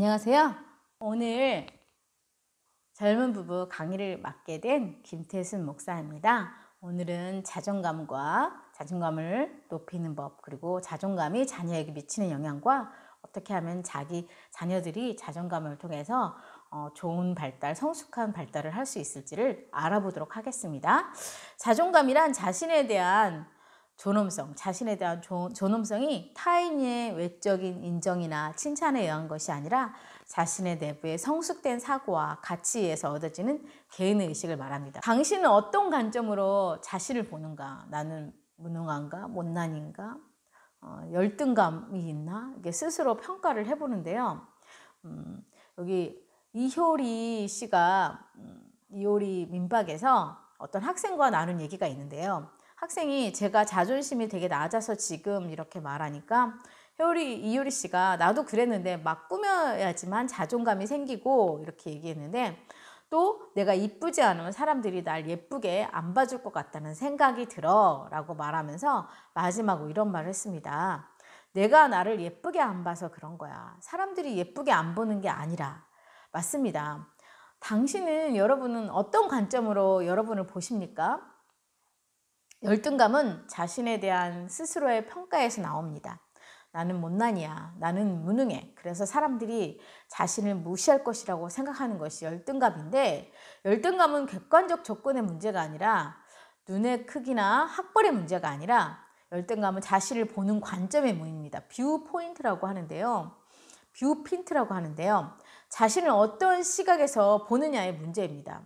안녕하세요. 오늘 젊은 부부 강의를 맡게 된 김태순 목사입니다. 오늘은 자존감을 높이는 법, 그리고 자존감이 자녀에게 미치는 영향과 어떻게 하면 자기 자녀들이 자존감을 통해서 좋은 발달, 성숙한 발달을 할 수 있을지를 알아보도록 하겠습니다. 자존감이란 자신에 대한 존엄성, 자신에 대한 존엄성이 타인의 외적인 인정이나 칭찬에 의한 것이 아니라 자신의 내부의 성숙된 사고와 가치에서 얻어지는 개인의 의식을 말합니다. 당신은 어떤 관점으로 자신을 보는가? 나는 무능한가? 못난인가? 열등감이 있나? 이게 스스로 평가를 해보는데요. 여기 이효리 씨가 이효리 민박에서 어떤 학생과 나눈 얘기가 있는데요. 학생이 제가 자존심이 되게 낮아서 지금 이렇게 말하니까 이효리 씨가 나도 그랬는데 막 꾸며야지만 자존감이 생기고 이렇게 얘기했는데, 또 내가 이쁘지 않으면 사람들이 날 예쁘게 안 봐줄 것 같다는 생각이 들어 라고 말하면서 마지막으로 이런 말을 했습니다. 내가 나를 예쁘게 안 봐서 그런 거야. 사람들이 예쁘게 안 보는 게 아니라. 맞습니다. 여러분은 어떤 관점으로 여러분을 보십니까? 열등감은 자신에 대한 스스로의 평가에서 나옵니다. 나는 못난이야. 나는 무능해. 그래서 사람들이 자신을 무시할 것이라고 생각하는 것이 열등감인데, 열등감은 객관적 조건의 문제가 아니라 눈의 크기나 학벌의 문제가 아니라 열등감은 자신을 보는 관점의 문제입니다. 뷰 포인트라고 하는데요. 자신을 어떤 시각에서 보느냐의 문제입니다.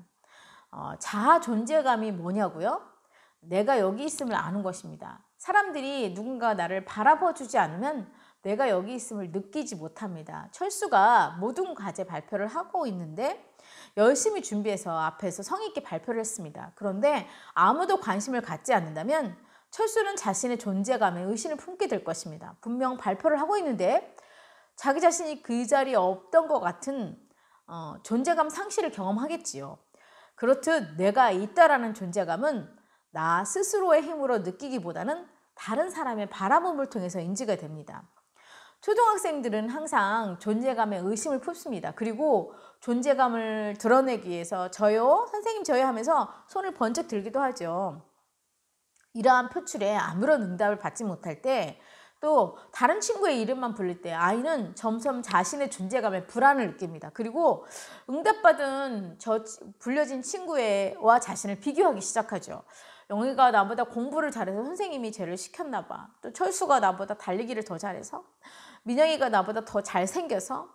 자아 존재감이 뭐냐고요? 내가 여기 있음을 아는 것입니다. 사람들이 누군가 나를 바라봐주지 않으면 내가 여기 있음을 느끼지 못합니다. 철수가 모든 과제 발표를 하고 있는데 열심히 준비해서 앞에서 성의 있게 발표를 했습니다. 그런데 아무도 관심을 갖지 않는다면 철수는 자신의 존재감에 의심을 품게 될 것입니다. 분명 발표를 하고 있는데 자기 자신이 그 자리에 없던 것 같은 존재감 상실을 경험하겠지요. 그렇듯 내가 있다라는 존재감은 나 스스로의 힘으로 느끼기보다는 다른 사람의 바라봄을 통해서 인지가 됩니다. 초등학생들은 항상 존재감에 의심을 품습니다. 그리고 존재감을 드러내기 위해서 저요, 선생님 저요 하면서 손을 번쩍 들기도 하죠. 이러한 표출에 아무런 응답을 받지 못할 때, 또 다른 친구의 이름만 부를 때 아이는 점점 자신의 존재감에 불안을 느낍니다. 그리고 응답받은 불려진 친구와 자신을 비교하기 시작하죠. 영희가 나보다 공부를 잘해서 선생님이 쟤를 시켰나 봐. 또 철수가 나보다 달리기를 더 잘해서, 민영이가 나보다 더 잘생겨서,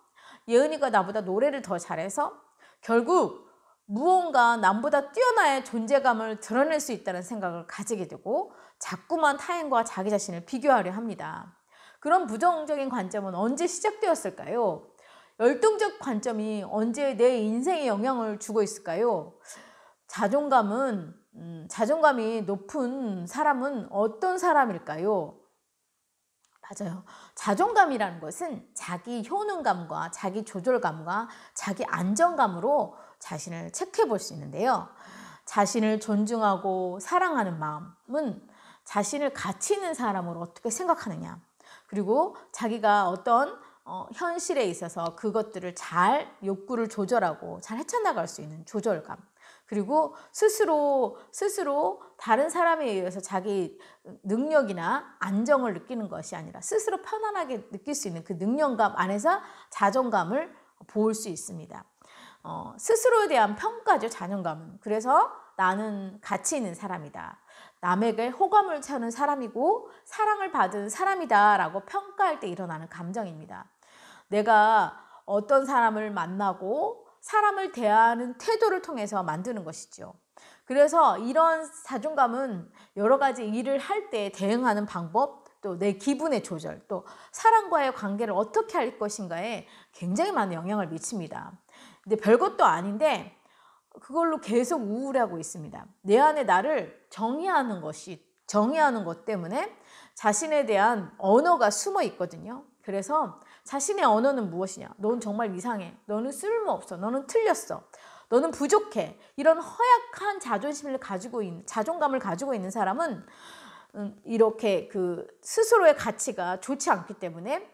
예은이가 나보다 노래를 더 잘해서, 결국 무언가 남보다 뛰어나의 존재감을 드러낼 수 있다는 생각을 가지게 되고 자꾸만 타인과 자기 자신을 비교하려 합니다. 그런 부정적인 관점은 언제 시작되었을까요? 열등적 관점이 언제 내 인생에 영향을 주고 있을까요? 자존감이 높은 사람은 어떤 사람일까요? 맞아요. 자존감이라는 것은 자기 효능감과 자기 조절감과 자기 안정감으로 자신을 체크해 볼 수 있는데요. 자신을 존중하고 사랑하는 마음은 자신을 가치 있는 사람으로 어떻게 생각하느냐, 그리고 자기가 어떤 현실에 있어서 그것들을 잘 욕구를 조절하고 잘 헤쳐나갈 수 있는 조절감, 그리고 스스로 다른 사람에 의해서 자기 능력이나 안정을 느끼는 것이 아니라 스스로 편안하게 느낄 수 있는 그 능력감 안에서 자존감을 보일 수 있습니다. 스스로에 대한 평가죠, 자존감은. 그래서 나는 가치 있는 사람이다. 남에게 호감을 찾는 사람이고 사랑을 받은 사람이다 라고 평가할 때 일어나는 감정입니다. 내가 어떤 사람을 만나고 사람을 대하는 태도를 통해서 만드는 것이죠. 그래서 이런 자존감은 여러 가지 일을 할 때 대응하는 방법, 또 내 기분의 조절, 또 사람과의 관계를 어떻게 할 것인가에 굉장히 많은 영향을 미칩니다. 근데 별것도 아닌데 그걸로 계속 우울해하고 있습니다. 내 안에 나를 정의하는 것 때문에 자신에 대한 언어가 숨어 있거든요. 그래서 자신의 언어는 무엇이냐? 넌 정말 이상해. 너는 쓸모없어. 너는 틀렸어. 너는 부족해. 이런 허약한 자존감을 가지고 있는 사람은 이렇게 그 스스로의 가치가 좋지 않기 때문에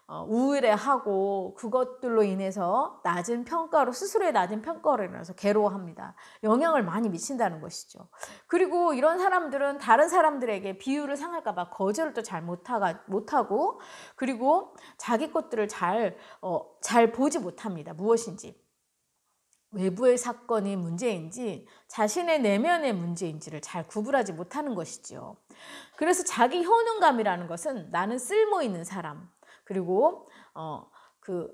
우울해하고 그것들로 인해서 낮은 평가로 스스로의 낮은 평가로 인해서 괴로워합니다. 영향을 많이 미친다는 것이죠. 그리고 이런 사람들은 다른 사람들에게 비유를 상할까 봐 거절을 또 잘 못하고 그리고 자기 것들을 잘 보지 못합니다. 무엇인지. 외부의 사건이 문제인지 자신의 내면의 문제인지를 잘 구분하지 못하는 것이죠. 그래서 자기 효능감이라는 것은 나는 쓸모 있는 사람, 그리고 그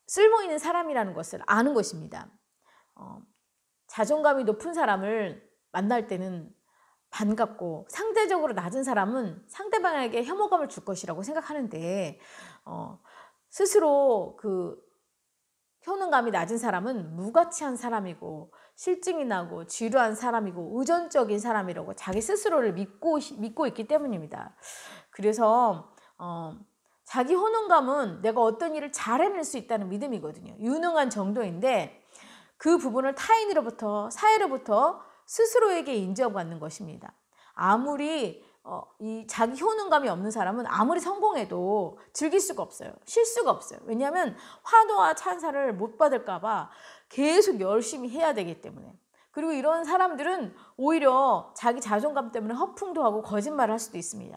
쓸모 있는 사람이라는 것을 아는 것입니다. 자존감이 높은 사람을 만날 때는 반갑고 상대적으로 낮은 사람은 상대방에게 혐오감을 줄 것이라고 생각하는데 스스로 그 효능감이 낮은 사람은 무가치한 사람이고 실증이 나고 지루한 사람이고 의존적인 사람이라고 자기 스스로를 믿고 있기 때문입니다. 그래서 자기 효능감은 내가 어떤 일을 잘 해낼 수 있다는 믿음이거든요. 유능한 정도인데 그 부분을 타인으로부터 사회로부터 스스로에게 인정받는 것입니다. 아무리 이 자기 효능감이 없는 사람은 아무리 성공해도 즐길 수가 없어요. 쉴 수가 없어요. 왜냐하면 화도와 찬사를 못 받을까 봐 계속 열심히 해야 되기 때문에. 그리고 이런 사람들은 오히려 자기 자존감 때문에 허풍도 하고 거짓말을 할 수도 있습니다.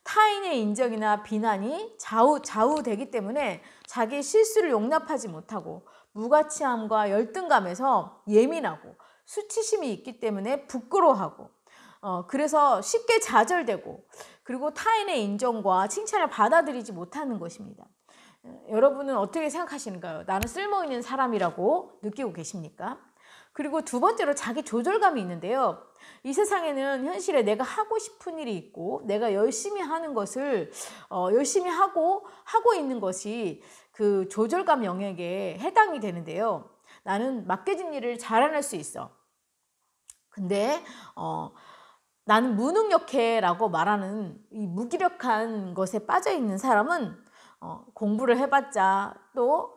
타인의 인정이나 비난이 좌우되기 때문에 자기의 실수를 용납하지 못하고 무가치함과 열등감에서 예민하고 수치심이 있기 때문에 부끄러워하고 그래서 쉽게 좌절되고 그리고 타인의 인정과 칭찬을 받아들이지 못하는 것입니다. 여러분은 어떻게 생각하시는가요? 나는 쓸모있는 사람이라고 느끼고 계십니까? 그리고 두 번째로 자기 조절감이 있는데요. 이 세상에는 현실에 내가 하고 싶은 일이 있고 내가 열심히 하는 것을 열심히 하고 있는 것이 그 조절감 영역에 해당이 되는데요. 나는 맡겨진 일을 잘 해낼 수 있어. 근데 나는 무능력해라고 말하는 이 무기력한 것에 빠져 있는 사람은 공부를 해봤자 또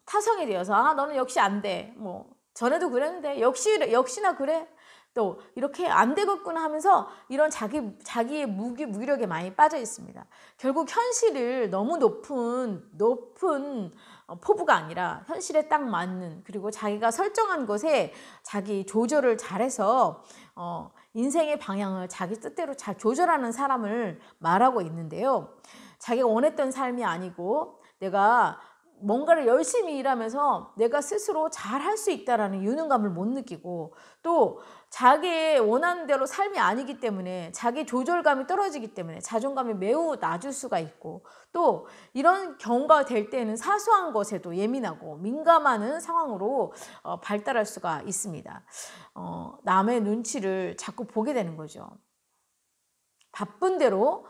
타성이 되어서 너는 역시 안 돼. 뭐 전에도 그랬는데 역시나 그래. 또 이렇게 안 되겠구나 하면서 이런 자기의 무기력에 많이 빠져 있습니다. 결국 현실을 너무 높은 포부가 아니라 현실에 딱 맞는 그리고 자기가 설정한 것에 자기 조절을 잘해서 인생의 방향을 자기 뜻대로 잘 조절하는 사람을 말하고 있는데요. 자기가 원했던 삶이 아니고 내가 뭔가를 열심히 일하면서 내가 스스로 잘할 수 있다는 유능감을 못 느끼고 또 자기의 원하는 대로 삶이 아니기 때문에 자기 조절감이 떨어지기 때문에 자존감이 매우 낮을 수가 있고 또 이런 경우가 될 때는 사소한 것에도 예민하고 민감한 상황으로 발달할 수가 있습니다. 남의 눈치를 자꾸 보게 되는 거죠. 바쁜 대로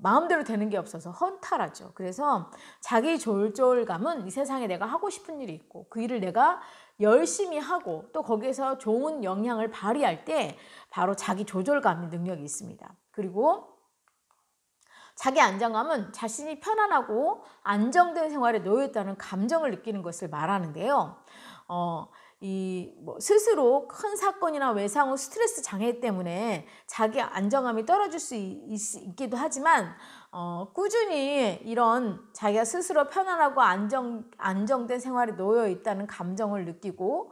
마음대로 되는 게 없어서 허탈하죠. 그래서 자기 조절감은 이 세상에 내가 하고 싶은 일이 있고 그 일을 내가 열심히 하고 또 거기에서 좋은 영향을 발휘할 때 바로 자기 조절감의 능력이 있습니다. 그리고 자기 안정감은 자신이 편안하고 안정된 생활에 놓여 있다는 감정을 느끼는 것을 말하는데요. 스스로 큰 사건이나 외상 후 스트레스 장애 때문에 자기 안정감이 떨어질 수 있기도 하지만 꾸준히 이런 자기가 스스로 편안하고 안정된 생활에 놓여 있다는 감정을 느끼고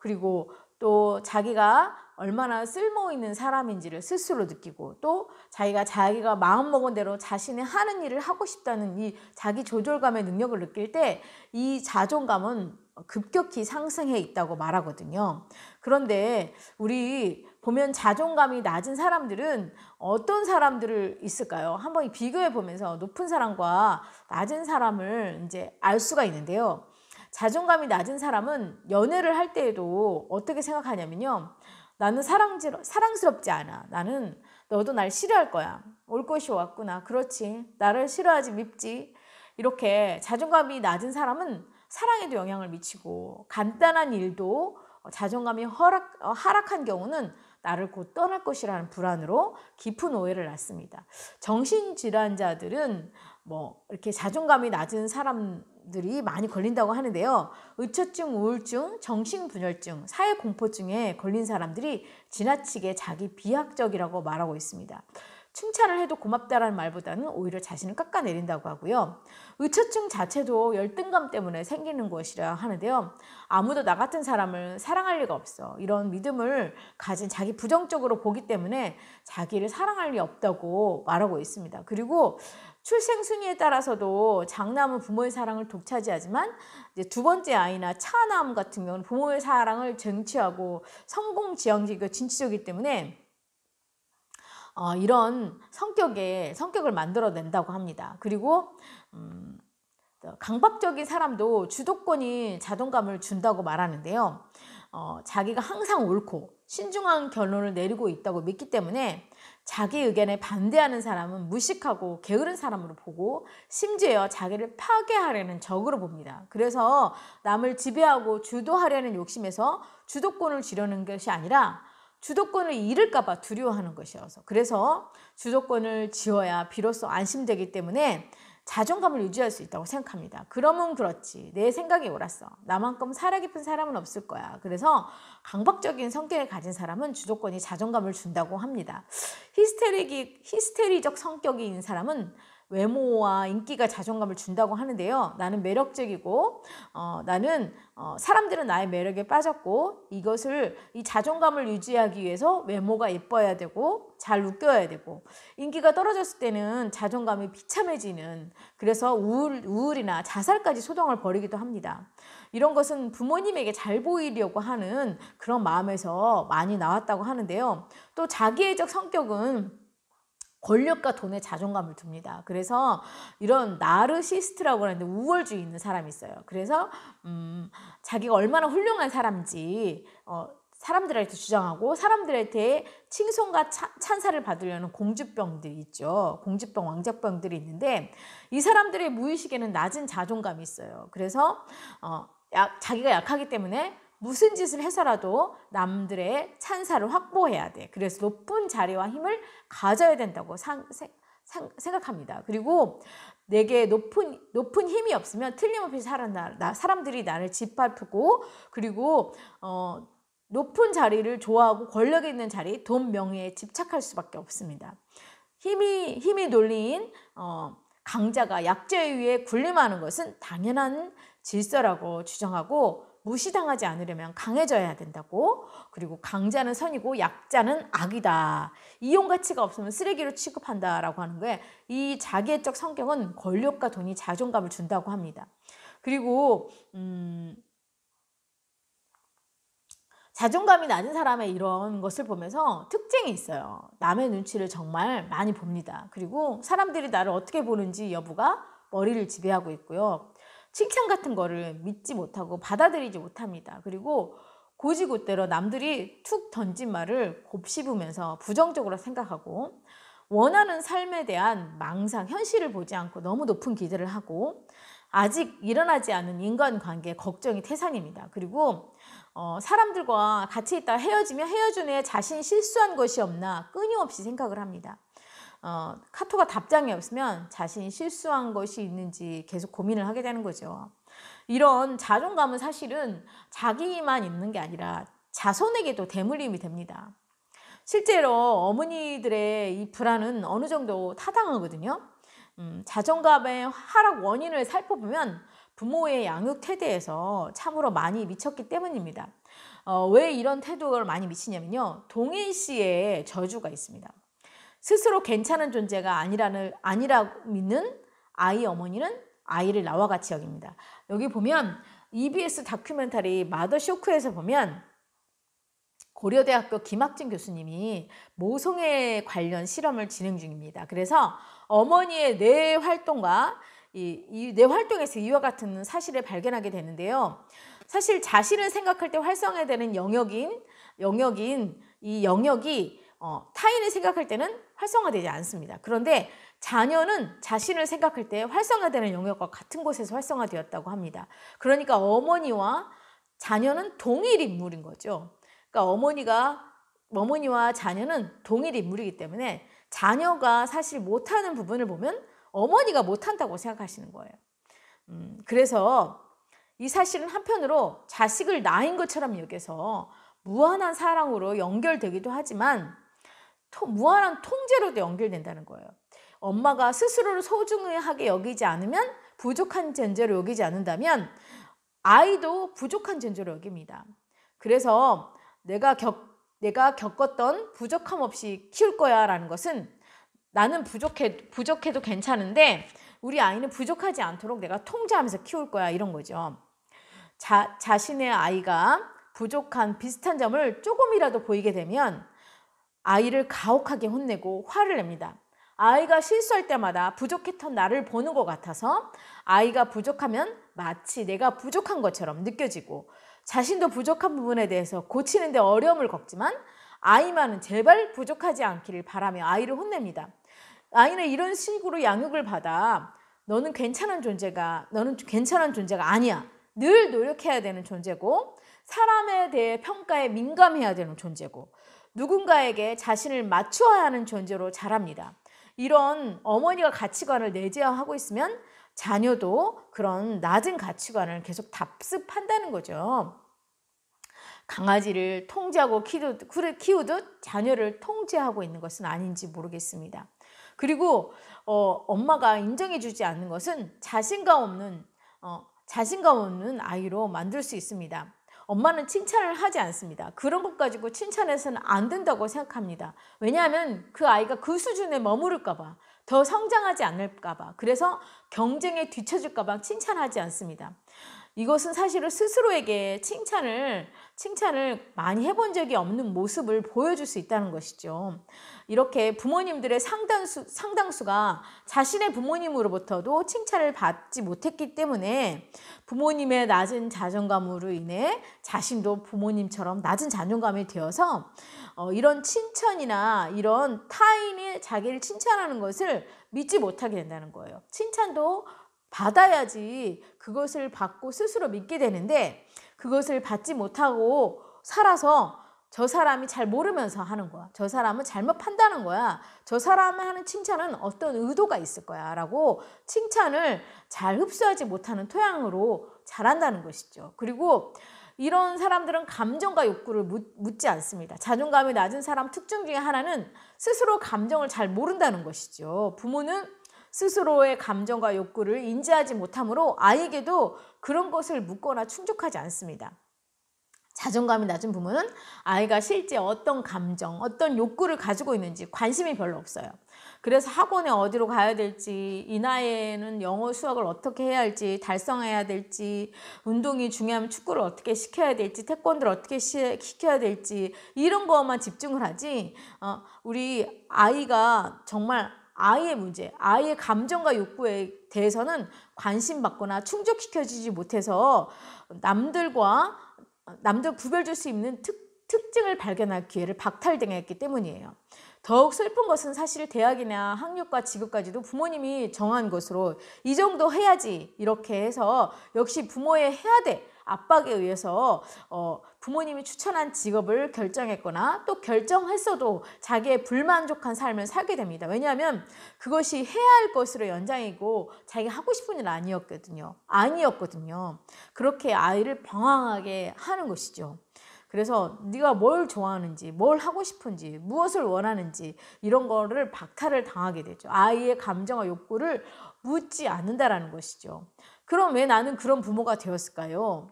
그리고 또 자기가 얼마나 쓸모 있는 사람인지를 스스로 느끼고 또 자기가 마음먹은 대로 자신이 하는 일을 하고 싶다는 이 자기 조절감의 능력을 느낄 때 이 자존감은 급격히 상승해 있다고 말하거든요. 그런데 우리 보면 자존감이 낮은 사람들은 어떤 사람들을 있을까요? 한번 비교해 보면서 높은 사람과 낮은 사람을 이제 알 수가 있는데요. 자존감이 낮은 사람은 연애를 할 때에도 어떻게 생각하냐면요. 나는 사랑스럽지 않아. 나는 너도 날 싫어할 거야. 올 것이 왔구나. 그렇지. 나를 싫어하지 밉지. 이렇게 자존감이 낮은 사람은 사랑에도 영향을 미치고 간단한 일도 자존감이 하락한 경우는 나를 곧 떠날 것이라는 불안으로 깊은 오해를 낳습니다. 정신질환자들은 이렇게 자존감이 낮은 사람들이 많이 걸린다고 하는데요. 의처증, 우울증, 정신분열증, 사회공포증에 걸린 사람들이 지나치게 자기 비하적이라고 말하고 있습니다. 칭찬을 해도 고맙다라는 말보다는 오히려 자신을 깎아내린다고 하고요. 의처증 자체도 열등감 때문에 생기는 것이라 하는데요. 아무도 나 같은 사람을 사랑할 리가 없어. 이런 믿음을 가진 자기 부정적으로 보기 때문에 자기를 사랑할 리 없다고 말하고 있습니다. 그리고 출생 순위에 따라서도 장남은 부모의 사랑을 독차지하지만 이제 두 번째 아이나 차남 같은 경우는 부모의 사랑을 쟁취하고 성공지향적이고 진취적이기 때문에 이런 성격을 만들어낸다고 합니다. 그리고 강박적인 사람도 주도권이 자존감을 준다고 말하는데요. 자기가 항상 옳고 신중한 결론을 내리고 있다고 믿기 때문에 자기 의견에 반대하는 사람은 무식하고 게으른 사람으로 보고 심지어 자기를 파괴하려는 적으로 봅니다. 그래서 남을 지배하고 주도하려는 욕심에서 주도권을 쥐려는 것이 아니라 주도권을 잃을까 봐 두려워하는 것이어서, 그래서 주도권을 쥐어야 비로소 안심되기 때문에 자존감을 유지할 수 있다고 생각합니다. 그러면 그렇지, 내 생각이 옳았어, 나만큼 살아 깊은 사람은 없을 거야. 그래서 강박적인 성격을 가진 사람은 주도권이 자존감을 준다고 합니다. 히스테리적 성격인 사람은 외모와 인기가 자존감을 준다고 하는데요. 나는 매력적이고 나는 사람들은 나의 매력에 빠졌고 이 자존감을 유지하기 위해서 외모가 예뻐야 되고 잘 웃겨야 되고, 인기가 떨어졌을 때는 자존감이 비참해지는, 그래서 우울이나 자살까지 소동을 벌이기도 합니다. 이런 것은 부모님에게 잘 보이려고 하는 그런 마음에서 많이 나왔다고 하는데요. 또 자기애적 성격은 권력과 돈에 자존감을 둡니다. 그래서 이런 나르시스트라고 하는데 우월주의 있는 사람이 있어요. 그래서 자기가 얼마나 훌륭한 사람인지 사람들한테 주장하고 사람들한테 칭송과 찬사를 받으려는 공주병들이 있죠. 공주병, 왕자병들이 있는데 이 사람들의 무의식에는 낮은 자존감이 있어요. 그래서 자기가 약하기 때문에 무슨 짓을 해서라도 남들의 찬사를 확보해야 돼. 그래서 높은 자리와 힘을 가져야 된다고 생각합니다. 그리고 내게 높은 힘이 없으면 틀림없이 사람들이 나를 짓밟고, 그리고 높은 자리를 좋아하고 권력이 있는 자리, 돈, 명예에 집착할 수밖에 없습니다. 힘이 놀린 강자가 약자에 의해 군림하는 것은 당연한 질서라고 주장하고, 무시당하지 않으려면 강해져야 된다고, 그리고 강자는 선이고 약자는 악이다, 이용 가치가 없으면 쓰레기로 취급한다라고 하는 거에, 이 자기애적 성격은 권력과 돈이 자존감을 준다고 합니다. 그리고 자존감이 낮은 사람의 이런 것을 보면서 특징이 있어요. 남의 눈치를 정말 많이 봅니다. 그리고 사람들이 나를 어떻게 보는지 여부가 머리를 지배하고 있고요. 칭찬 같은 거를 믿지 못하고 받아들이지 못합니다. 그리고 고지고대로 남들이 툭 던진 말을 곱씹으면서 부정적으로 생각하고, 원하는 삶에 대한 망상, 현실을 보지 않고 너무 높은 기대를 하고, 아직 일어나지 않은 인간관계 걱정이 태산입니다. 그리고 사람들과 같이 있다가 헤어지면 헤어진 후에 자신이 실수한 것이 없나 끊임없이 생각을 합니다. 카톡과 답장이 없으면 자신이 실수한 것이 있는지 계속 고민을 하게 되는 거죠. 이런 자존감은 사실은 자기만 있는 게 아니라 자손에게도 대물림이 됩니다. 실제로 어머니들의 이 불안은 어느 정도 타당하거든요. 자존감의 하락 원인을 살펴보면 부모의 양육 태도에서 참으로 많이 미쳤기 때문입니다. 왜 이런 태도를 많이 미치냐면요, 동일시의 저주가 있습니다. 스스로 괜찮은 존재가 아니라고 믿는 아이 어머니는 아이를 나와 같이 여깁니다. 여기 보면 EBS 다큐멘터리 마더쇼크에서 보면 고려대학교 김학진 교수님이 모성애 관련 실험을 진행 중입니다. 그래서 어머니의 뇌 활동과 이 뇌 활동에서 이와 같은 사실을 발견하게 되는데요. 사실 자신을 생각할 때 활성화되는 영역인 이 영역이 타인을 생각할 때는 활성화되지 않습니다. 그런데 자녀는 자신을 생각할 때 활성화되는 영역과 같은 곳에서 활성화되었다고 합니다. 그러니까 어머니와 자녀는 동일 인물인 거죠. 그러니까 어머니와 자녀는 동일 인물이기 때문에 자녀가 사실 못하는 부분을 보면 어머니가 못한다고 생각하시는 거예요. 그래서 이 사실은 한편으로 자식을 나인 것처럼 여겨서 무한한 사랑으로 연결되기도 하지만, 무한한 통제로도 연결된다는 거예요. 엄마가 스스로를 소중하게 여기지 않으면, 부족한 존재로 여기지 않는다면 아이도 부족한 존재로 여깁니다. 그래서 내가 겪었던 부족함 없이 키울 거야 라는 것은, 나는 부족해도 괜찮은데 우리 아이는 부족하지 않도록 내가 통제하면서 키울 거야, 이런 거죠. 자신의 아이가 부족한 비슷한 점을 조금이라도 보이게 되면 아이를 가혹하게 혼내고 화를 냅니다. 아이가 실수할 때마다 부족했던 나를 보는 것 같아서 아이가 부족하면 마치 내가 부족한 것처럼 느껴지고, 자신도 부족한 부분에 대해서 고치는 데 어려움을 겪지만 아이만은 제발 부족하지 않기를 바라며 아이를 혼냅니다. 아이는 이런 식으로 양육을 받아 너는 괜찮은 존재가 아니야, 늘 노력해야 되는 존재고, 사람에 대해 평가에 민감해야 되는 존재고, 누군가에게 자신을 맞추어야 하는 존재로 자랍니다. 이런 어머니가 가치관을 내재하고 있으면 자녀도 그런 낮은 가치관을 계속 답습한다는 거죠. 강아지를 통제하고 키우듯 자녀를 통제하고 있는 것은 아닌지 모르겠습니다. 그리고 엄마가 인정해주지 않는 것은 자신감 없는 아이로 만들 수 있습니다. 엄마는 칭찬을 하지 않습니다. 그런 것 가지고 칭찬해서는 안 된다고 생각합니다. 왜냐하면 그 아이가 그 수준에 머무를까 봐, 더 성장하지 않을까 봐, 그래서 경쟁에 뒤처질까 봐 칭찬하지 않습니다. 이것은 사실은 스스로에게 칭찬을 많이 해본 적이 없는 모습을 보여줄 수 있다는 것이죠. 이렇게 부모님들의 상당수가 자신의 부모님으로부터도 칭찬을 받지 못했기 때문에 부모님의 낮은 자존감으로 인해 자신도 부모님처럼 낮은 자존감이 되어서 이런 칭찬이나 이런 타인이 자기를 칭찬하는 것을 믿지 못하게 된다는 거예요. 칭찬도 받아야지 그것을 받고 스스로 믿게 되는데, 그것을 받지 못하고 살아서 저 사람이 잘 모르면서 하는 거야, 저 사람은 잘못 판단한 거야, 저 사람이 하는 칭찬은 어떤 의도가 있을 거야 라고 칭찬을 잘 흡수하지 못하는 토양으로 자란다는 것이죠. 그리고 이런 사람들은 감정과 욕구를 묻지 않습니다. 자존감이 낮은 사람 특징 중에 하나는 스스로 감정을 잘 모른다는 것이죠. 부모는 스스로의 감정과 욕구를 인지하지 못하므로 아이에게도 그런 것을 묻거나 충족하지 않습니다. 자존감이 낮은 부모는 아이가 실제 어떤 감정, 어떤 욕구를 가지고 있는지 관심이 별로 없어요. 그래서 학원에 어디로 가야 될지, 이 나이에는 영어, 수학을 어떻게 해야 할지, 달성해야 될지, 운동이 중요하면 축구를 어떻게 시켜야 될지, 태권도를 어떻게 시켜야 될지, 이런 것만 집중을 하지, 우리 아이가 정말 아이의 문제, 아이의 감정과 욕구에 대해서는 관심받거나 충족시켜주지 못해서 남들 구별 줄 수 있는 특징을 발견할 기회를 박탈당했기 때문이에요. 더욱 슬픈 것은 사실 대학이나 학력과 직업까지도 부모님이 정한 것으로 이 정도 해야지 이렇게 해서 역시 부모의 해야 돼 압박에 의해서 부모님이 추천한 직업을 결정했거나 또 결정했어도 자기의 불만족한 삶을 살게 됩니다. 왜냐하면 그것이 해야 할 것으로 연장이고 자기가 하고 싶은 일 아니었거든요. 그렇게 아이를 방황하게 하는 것이죠. 그래서 네가 뭘 좋아하는지, 뭘 하고 싶은지, 무엇을 원하는지 이런 거를 박탈을 당하게 되죠. 아이의 감정과 욕구를 묻지 않는다라는 것이죠. 그럼 왜 나는 그런 부모가 되었을까요?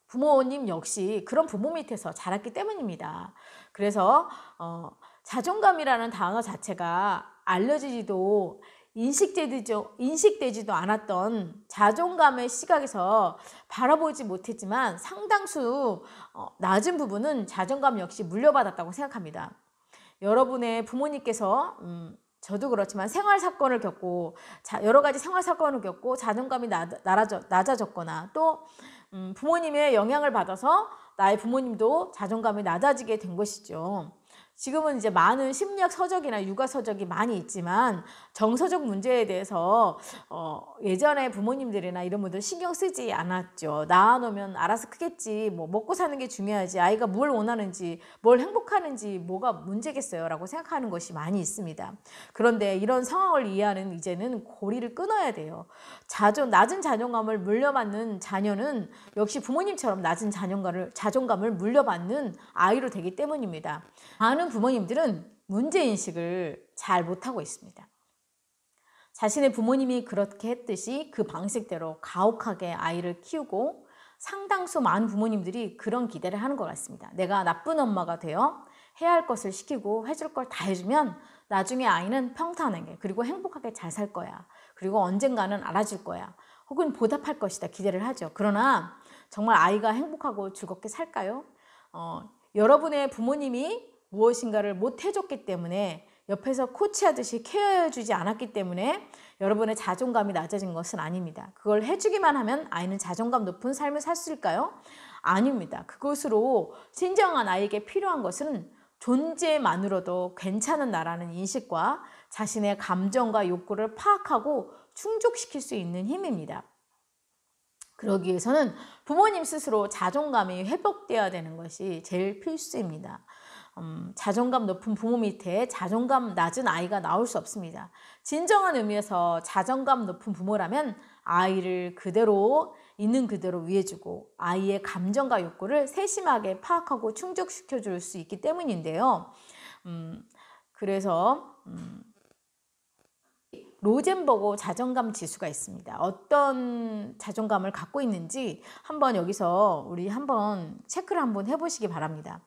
부모님 역시 그런 부모 밑에서 자랐기 때문입니다. 그래서 자존감이라는 단어 자체가 알려지지도 인식되지도 않았던 자존감의 시각에서 바라보지 못했지만 상당수 낮은 부분은 자존감 역시 물려받았다고 생각합니다. 여러분의 부모님께서 저도 그렇지만 여러 가지 생활 사건을 겪고 자존감이 낮아졌거나 또 부모님의 영향을 받아서 나의 부모님도 자존감이 낮아지게 된 것이죠. 지금은 이제 많은 심리학 서적이나 육아 서적이 많이 있지만 정서적 문제에 대해서 예전에 부모님들이나 이런 분들 신경 쓰지 않았죠. 낳아놓으면 알아서 크겠지, 뭐 먹고 사는 게 중요하지, 아이가 뭘 원하는지, 뭘 행복하는지 뭐가 문제겠어요 라고 생각하는 것이 많이 있습니다. 그런데 이런 상황을 이해하는 이제는 고리를 끊어야 돼요. 낮은 자존감을 물려받는 자녀는 역시 부모님처럼 낮은 자존감을 물려받는 아이로 되기 때문입니다. 많은 부모님들은 문제인식을 잘 못하고 있습니다. 자신의 부모님이 그렇게 했듯이 그 방식대로 가혹하게 아이를 키우고 상당수 많은 부모님들이 그런 기대를 하는 것 같습니다. 내가 나쁜 엄마가 되어 해야 할 것을 시키고 해줄 걸 다 해주면 나중에 아이는 평탄하게 그리고 행복하게 잘 살 거야. 그리고 언젠가는 알아줄 거야. 혹은 보답할 것이다 기대를 하죠. 그러나 정말 아이가 행복하고 즐겁게 살까요? 여러분의 부모님이 무엇인가를 못 해줬기 때문에 옆에서 코치하듯이 케어해주지 않았기 때문에 여러분의 자존감이 낮아진 것은 아닙니다. 그걸 해주기만 하면 아이는 자존감 높은 삶을 살수있을까요? 아닙니다. 그것으로 진정한 아이에게 필요한 것은 존재만으로도 괜찮은 나라는 인식과 자신의 감정과 욕구를 파악하고 충족시킬 수 있는 힘입니다. 그러기 위해서는 부모님 스스로 자존감이 회복되어야 되는 것이 제일 필수입니다. 자존감 높은 부모 밑에 자존감 낮은 아이가 나올 수 없습니다. 진정한 의미에서 자존감 높은 부모라면 아이를 그대로 있는 그대로 위해주고 아이의 감정과 욕구를 세심하게 파악하고 충족시켜 줄 수 있기 때문인데요. 그래서 로젠버그 자존감 지수가 있습니다. 어떤 자존감을 갖고 있는지 한번 여기서 우리 한번 체크를 한번 해보시기 바랍니다.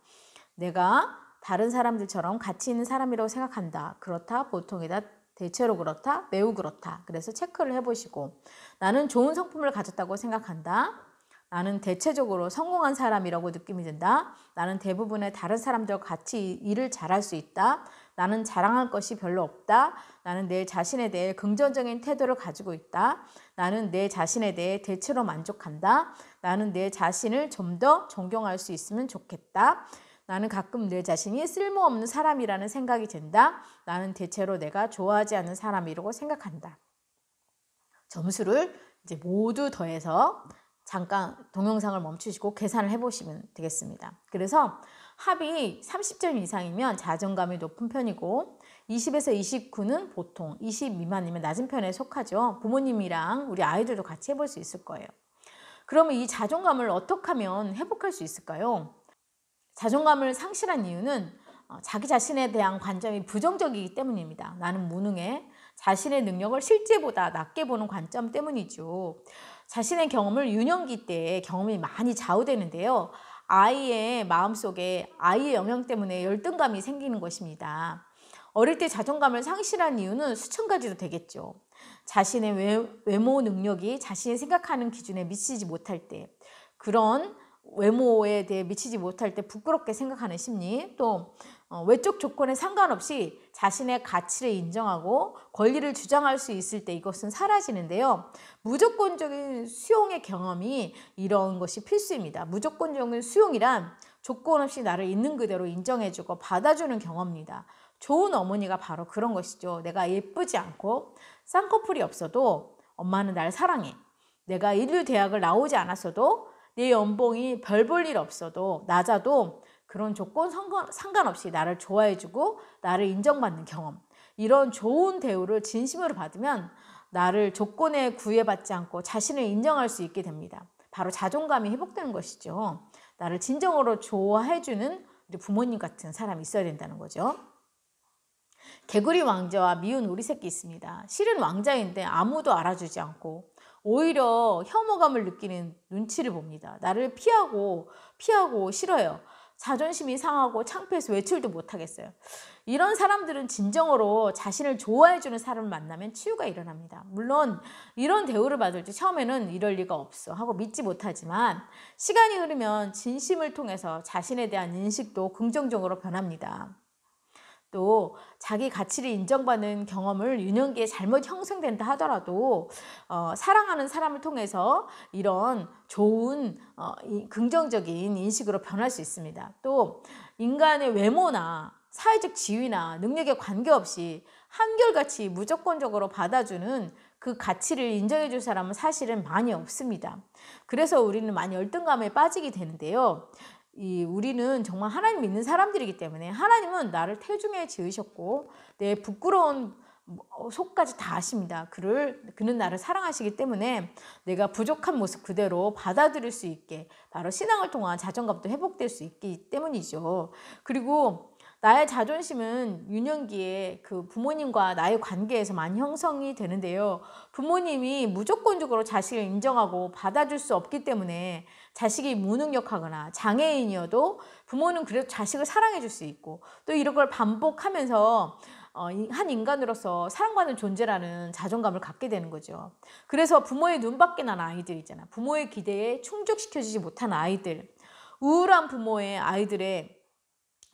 내가 다른 사람들처럼 가치 있는 사람이라고 생각한다. 그렇다, 보통이다, 대체로 그렇다, 매우 그렇다. 그래서 체크를 해보시고 나는 좋은 성품을 가졌다고 생각한다. 나는 대체적으로 성공한 사람이라고 느낌이 든다. 나는 대부분의 다른 사람들과 같이 일을 잘할 수 있다. 나는 자랑할 것이 별로 없다. 나는 내 자신에 대해 긍정적인 태도를 가지고 있다. 나는 내 자신에 대해 대체로 만족한다. 나는 내 자신을 좀 더 존경할 수 있으면 좋겠다. 나는 가끔 내 자신이 쓸모없는 사람이라는 생각이 든다. 나는 대체로 내가 좋아하지 않는 사람이라고 생각한다. 점수를 이제 모두 더해서 잠깐 동영상을 멈추시고 계산을 해보시면 되겠습니다. 그래서 합이 30점 이상이면 자존감이 높은 편이고 20에서 29는 보통, 20 미만이면 낮은 편에 속하죠. 부모님이랑 우리 아이들도 같이 해볼 수 있을 거예요. 그러면 이 자존감을 어떻게 하면 회복할 수 있을까요? 자존감을 상실한 이유는 자기 자신에 대한 관점이 부정적이기 때문입니다. 나는 무능해. 자신의 능력을 실제보다 낮게 보는 관점 때문이죠. 자신의 경험을 유년기 때 경험이 많이 좌우되는데요. 아이의 마음속에 아이의 영향 때문에 열등감이 생기는 것입니다. 어릴 때 자존감을 상실한 이유는 수천 가지도 되겠죠. 자신의 외모 능력이 자신이 생각하는 기준에 미치지 못할 때, 그런 외모에 대해 미치지 못할 때 부끄럽게 생각하는 심리, 또 외적 조건에 상관없이 자신의 가치를 인정하고 권리를 주장할 수 있을 때 이것은 사라지는데요. 무조건적인 수용의 경험이 이런 것이 필수입니다. 무조건적인 수용이란 조건 없이 나를 있는 그대로 인정해주고 받아주는 경험입니다. 좋은 어머니가 바로 그런 것이죠. 내가 예쁘지 않고 쌍꺼풀이 없어도 엄마는 날 사랑해. 내가 인류 대학을 나오지 않았어도 내 연봉이 별 볼 일 없어도 낮아도 그런 조건 상관없이 나를 좋아해주고 나를 인정받는 경험, 이런 좋은 대우를 진심으로 받으면 나를 조건에 구애받지 않고 자신을 인정할 수 있게 됩니다. 바로 자존감이 회복되는 것이죠. 나를 진정으로 좋아해주는 우리 부모님 같은 사람이 있어야 된다는 거죠. 개구리 왕자와 미운 오리 새끼 있습니다. 실은 왕자인데 아무도 알아주지 않고 오히려 혐오감을 느끼는 눈치를 봅니다. 나를 피하고 싫어요. 자존심이 상하고 창피해서 외출도 못하겠어요. 이런 사람들은 진정으로 자신을 좋아해주는 사람을 만나면 치유가 일어납니다. 물론 이런 대우를 받을 때 처음에는 이럴 리가 없어 하고 믿지 못하지만 시간이 흐르면 진심을 통해서 자신에 대한 인식도 긍정적으로 변합니다. 또 자기 가치를 인정받는 경험을 유년기에 잘못 형성된다 하더라도 사랑하는 사람을 통해서 이런 좋은 긍정적인 인식으로 변할 수 있습니다. 또 인간의 외모나 사회적 지위나 능력에 관계없이 한결같이 무조건적으로 받아주는 그 가치를 인정해 줄 사람은 사실은 많이 없습니다. 그래서 우리는 많이 열등감에 빠지게 되는데요. 우리는 정말 하나님 믿는 사람들이기 때문에 하나님은 나를 태중에 지으셨고 내 부끄러운 속까지 다 아십니다. 그는 나를 사랑하시기 때문에 내가 부족한 모습 그대로 받아들일 수 있게 바로 신앙을 통한 자존감도 회복될 수 있기 때문이죠. 그리고 나의 자존심은 유년기에 그 부모님과 나의 관계에서 많이 형성이 되는데요. 부모님이 무조건적으로 자식을 인정하고 받아줄 수 없기 때문에 자식이 무능력하거나 장애인이어도 부모는 그래도 자식을 사랑해 줄 수 있고, 또 이런 걸 반복하면서 한 인간으로서 사랑받는 존재라는 자존감을 갖게 되는 거죠. 그래서 부모의 눈밖에 난 아이들 있잖아. 부모의 기대에 충족시켜주지 못한 아이들, 우울한 부모의 아이들의,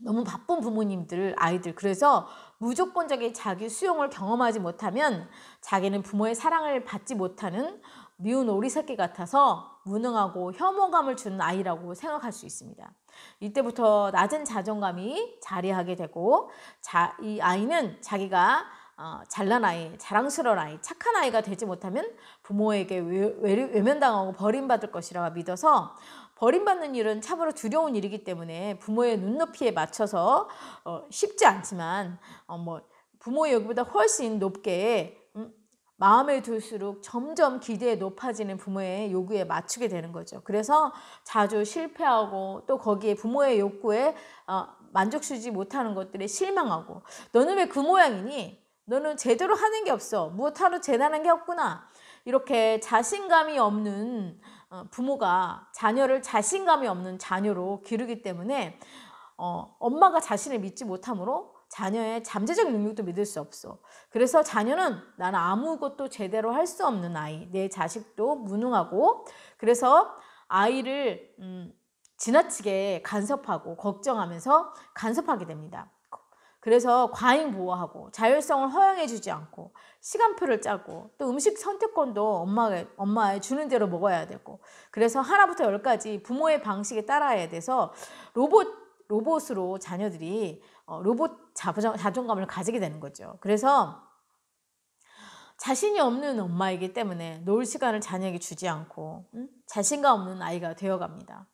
너무 바쁜 부모님들 아이들, 그래서 무조건적인 자기 수용을 경험하지 못하면 자기는 부모의 사랑을 받지 못하는 미운 오리새끼 같아서 무능하고 혐오감을 주는 아이라고 생각할 수 있습니다. 이때부터 낮은 자존감이 자리하게 되고, 이 아이는 자기가 잘난 아이, 자랑스러운 아이, 착한 아이가 되지 못하면 부모에게 외면당하고 버림받을 것이라 믿어서, 버림받는 일은 참으로 두려운 일이기 때문에 부모의 눈높이에 맞춰서 쉽지 않지만 부모의 여기보다 훨씬 높게 마음에 둘수록 점점 기대에 높아지는 부모의 요구에 맞추게 되는 거죠. 그래서 자주 실패하고, 또 거기에 부모의 욕구에 만족스럽지 못하는 것들에 실망하고, 너는 왜 그 모양이니? 너는 제대로 하는 게 없어. 무엇하러 재단한 게 없구나. 이렇게 자신감이 없는 부모가 자녀를 자신감이 없는 자녀로 기르기 때문에 엄마가 자신을 믿지 못하므로 자녀의 잠재적 능력도 믿을 수 없어. 그래서 자녀는 나는 아무것도 제대로 할 수 없는 아이, 내 자식도 무능하고, 그래서 아이를 지나치게 간섭하고 걱정하면서 간섭하게 됩니다. 그래서 과잉 보호하고 자율성을 허용해 주지 않고 시간표를 짜고, 또 음식 선택권도 엄마의 주는 대로 먹어야 되고, 그래서 하나부터 열까지 부모의 방식에 따라야 돼서 로봇으로 자녀들이 로봇 자존감을 가지게 되는 거죠. 그래서 자신이 없는 엄마이기 때문에 놀 시간을 자녀에게 주지 않고 자신감 없는 아이가 되어갑니다.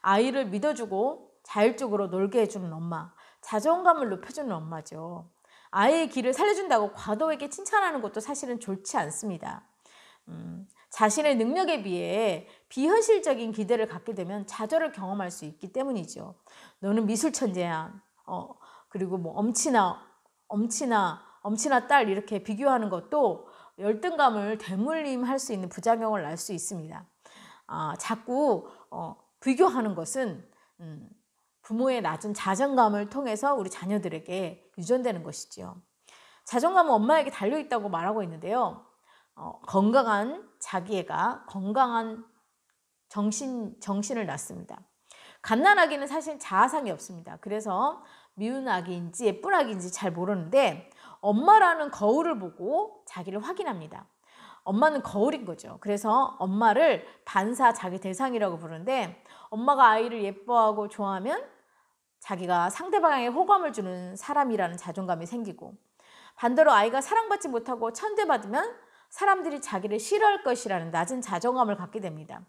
아이를 믿어주고 자율적으로 놀게 해주는 엄마, 자존감을 높여주는 엄마죠. 아이의 길을 살려준다고 과도하게 칭찬하는 것도 사실은 좋지 않습니다. 자신의 능력에 비해 비현실적인 기대를 갖게 되면 좌절을 경험할 수 있기 때문이죠. 너는 미술 천재야. 그리고 엄치나 딸 이렇게 비교하는 것도 열등감을 대물림할 수 있는 부작용을 낳을 수 있습니다. 자꾸 비교하는 것은 부모의 낮은 자존감을 통해서 우리 자녀들에게 유전되는 것이지요. 자존감은 엄마에게 달려있다고 말하고 있는데요. 건강한 자기애가 건강한 정신을 낳습니다. 갓난아기는 사실 자아상이 없습니다. 그래서 미운 아기인지 예쁜 아기인지 잘 모르는데 엄마라는 거울을 보고 자기를 확인합니다. 엄마는 거울인 거죠. 그래서 엄마를 반사 자기 대상이라고 부르는데, 엄마가 아이를 예뻐하고 좋아하면 자기가 상대방에게 호감을 주는 사람이라는 자존감이 생기고, 반대로 아이가 사랑받지 못하고 천대받으면 사람들이 자기를 싫어할 것이라는 낮은 자존감을 갖게 됩니다.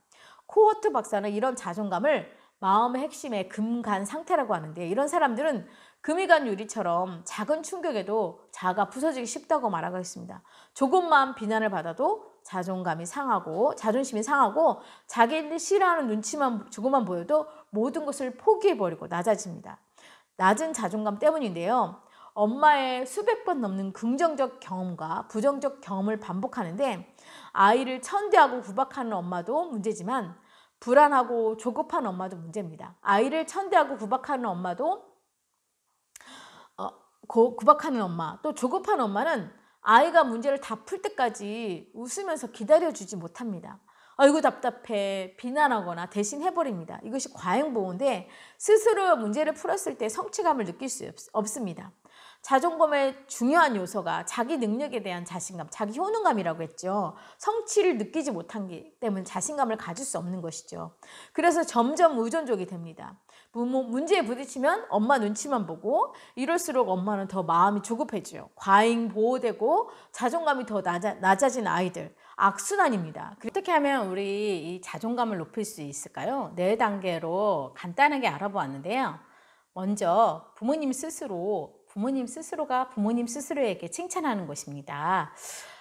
코어트 박사는 이런 자존감을 마음의 핵심의 금간 상태라고 하는데, 이런 사람들은 금이 간 유리처럼 작은 충격에도 자아가 부서지기 쉽다고 말하고 있습니다. 조금만 비난을 받아도 자존심이 상하고 자기를 싫어하는 눈치만 조금만 보여도 모든 것을 포기해버리고 낮아집니다. 낮은 자존감 때문인데요. 엄마의 수백 번 넘는 긍정적 경험과 부정적 경험을 반복하는데, 아이를 천대하고 구박하는 엄마도 문제지만 불안하고 조급한 엄마도 문제입니다. 아이를 천대하고 구박하는 엄마도 구박하는 엄마, 또 조급한 엄마는 아이가 문제를 다 풀 때까지 웃으면서 기다려주지 못합니다. 아이고 답답해, 비난하거나 대신 해버립니다. 이것이 과잉보호인데, 스스로 문제를 풀었을 때 성취감을 느낄 수 없습니다. 자존감의 중요한 요소가 자기 능력에 대한 자신감, 자기 효능감이라고 했죠. 성취를 느끼지 못한 게 때문에 자신감을 가질 수 없는 것이죠. 그래서 점점 의존적이 됩니다. 문제에 부딪히면 엄마 눈치만 보고, 이럴수록 엄마는 더 마음이 조급해져요. 과잉 보호되고 자존감이 더 낮아진 아이들, 악순환입니다. 어떻게 하면 우리 이 자존감을 높일 수 있을까요? 4단계로 간단하게 알아보았는데요. 먼저 부모님 스스로가 부모님 스스로에게 칭찬하는 것입니다.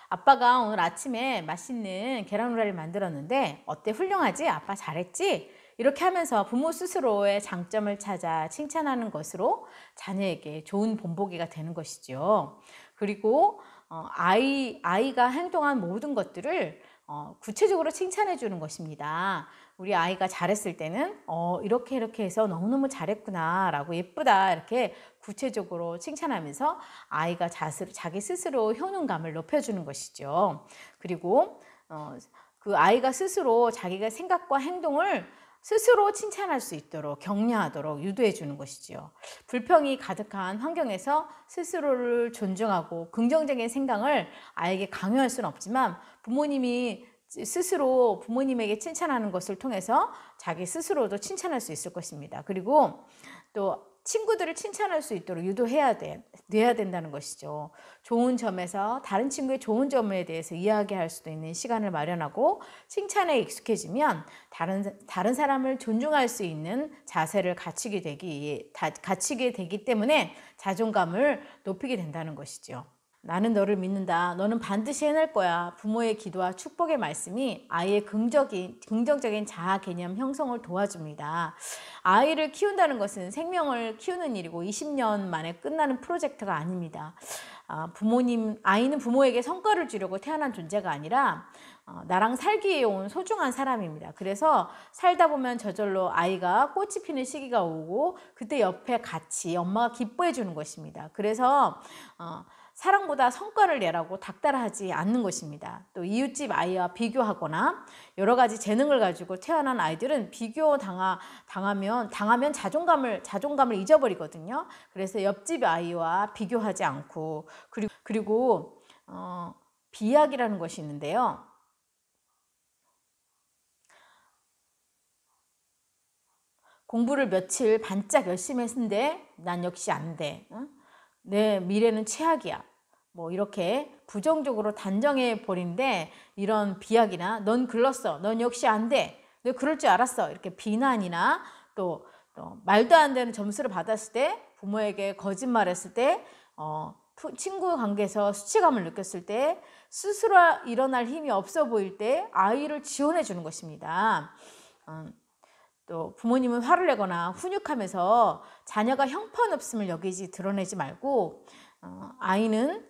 아빠가 오늘 아침에 맛있는 계란 후라이를 만들었는데 어때? 훌륭하지? 아빠 잘했지? 이렇게 하면서 부모 스스로의 장점을 찾아 칭찬하는 것으로 자녀에게 좋은 본보기가 되는 것이죠. 그리고 아이가 행동한 모든 것들을 구체적으로 칭찬해 주는 것입니다. 우리 아이가 잘했을 때는 이렇게 이렇게 해서 너무너무 잘했구나 라고 예쁘다 이렇게 구체적으로 칭찬하면서 아이가 자기 스스로 효능감을 높여주는 것이죠. 그리고 그 아이가 스스로 자기가 생각과 행동을 스스로 칭찬할 수 있도록 격려하도록 유도해 주는 것이지요. 불평이 가득한 환경에서 스스로를 존중하고 긍정적인 생각을 아이에게 강요할 수는 없지만 부모님이 스스로 부모님에게 칭찬하는 것을 통해서 자기 스스로도 칭찬할 수 있을 것입니다. 그리고 또 친구들을 칭찬할 수 있도록 유도해야 된다는 것이죠. 좋은 점에서 다른 친구의 좋은 점에 대해서 이야기할 수도 있는 시간을 마련하고 칭찬에 익숙해지면 다른 사람을 존중할 수 있는 자세를 갖추게 되기 때문에 자존감을 높이게 된다는 것이죠. 나는 너를 믿는다. 너는 반드시 해낼 거야. 부모의 기도와 축복의 말씀이 아이의 긍정적인 자아 개념 형성을 도와줍니다. 아이를 키운다는 것은 생명을 키우는 일이고 20년 만에 끝나는 프로젝트가 아닙니다. 아이는 부모에게 성과를 주려고 태어난 존재가 아니라 나랑 살기 위해 온 소중한 사람입니다. 그래서 살다 보면 저절로 아이가 꽃이 피는 시기가 오고 그때 옆에 같이 엄마가 기뻐해 주는 것입니다. 그래서 사랑보다 성과를 내라고 닥달하지 않는 것입니다. 또 이웃집 아이와 비교하거나 여러 가지 재능을 가지고 태어난 아이들은 당하면 자존감을 잊어버리거든요. 그래서 옆집 아이와 비교하지 않고 그리고 비약이라는 것이 있는데요. 공부를 며칠 반짝 열심히 했는데 난 역시 안 돼. 응? 내 미래는 최악이야. 뭐 이렇게 부정적으로 단정해 버리는데 이런 비약이나 넌 글렀어. 넌 역시 안 돼. 너 그럴 줄 알았어. 이렇게 비난이나 또 말도 안 되는 점수를 받았을 때 부모에게 거짓말했을 때 친구 관계에서 수치감을 느꼈을 때 스스로 일어날 힘이 없어 보일 때 아이를 지원해 주는 것입니다. 또 부모님은 화를 내거나 훈육하면서 자녀가 형편없음을 드러내지 말고 아이는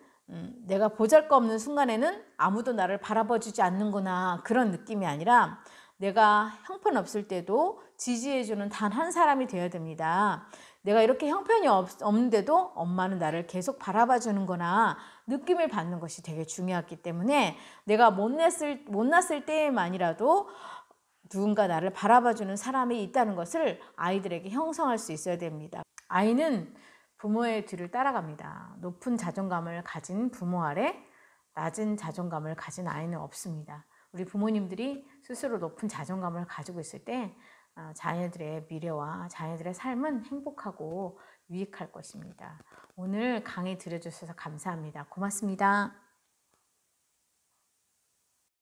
내가 보잘것없는 순간에는 아무도 나를 바라봐주지 않는구나 그런 느낌이 아니라 내가 형편없을 때도 지지해주는 단 한 사람이 되어야 됩니다. 내가 이렇게 형편이 없는데도 엄마는 나를 계속 바라봐주는구나 느낌을 받는 것이 되게 중요하기 때문에 내가 못났을 때만이라도 누군가 나를 바라봐주는 사람이 있다는 것을 아이들에게 형성할 수 있어야 됩니다. 아이는 부모의 뒤를 따라갑니다. 높은 자존감을 가진 부모 아래 낮은 자존감을 가진 아이는 없습니다. 우리 부모님들이 스스로 높은 자존감을 가지고 있을 때 자녀들의 미래와 자녀들의 삶은 행복하고 유익할 것입니다. 오늘 강의 들어주셔서 감사합니다. 고맙습니다.